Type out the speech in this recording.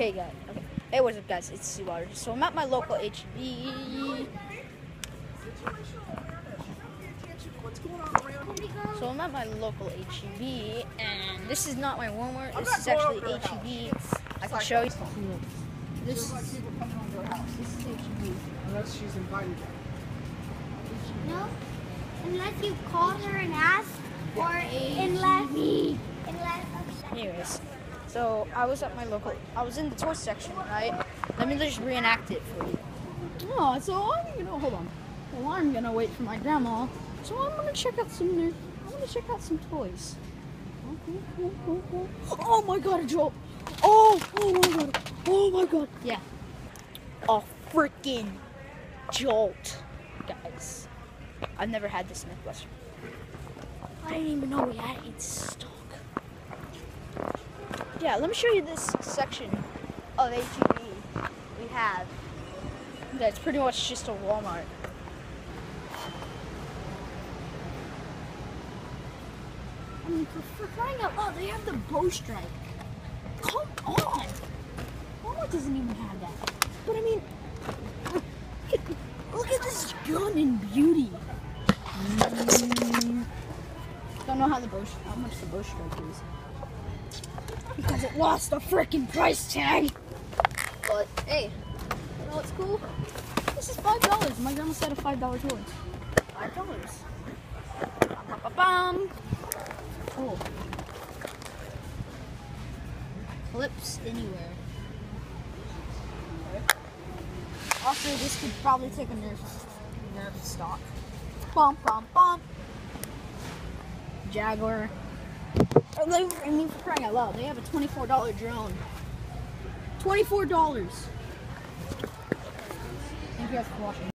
Okay, guys. Okay. Hey, what's up, guys? It's Seawater. So I'm at my local HEB. So I'm at my local HEB, and this is not my Walmart. This is actually HEB. I can show you. This is HEB. Unless she's invited you. No, unless you call her and ask, or unless. Anyways, so I was at my local. I was in the toy section, right? Let me just reenact it for you. Oh, so hold on. Well, I'm gonna wait for my grandma. So I'm gonna check out some nerf. I'm gonna check out some toys. Oh my god, a jolt! Oh my god! Oh my god! Yeah. A freaking jolt, guys. I've never had this Mythbuster. I didn't even know we had it in stock. Yeah, let me show you this section of HEB we have. That's pretty much just a Walmart. I mean, for crying out loud, they have the bow strike. Come on! Walmart doesn't even have that. But I mean, look at this gun in beauty. Don't know how much the bow strike is. Because it lost a freaking price tag. But hey, you know what's cool? This is $5. My grandma said a $5 toy. $5. Bam. Cool. Clips anywhere. Also, this could probably take a nerf stock. Bum bum bum. Jaguar. I mean, for crying out loud, they have a $24 drone. $24. Thank you guys for watching.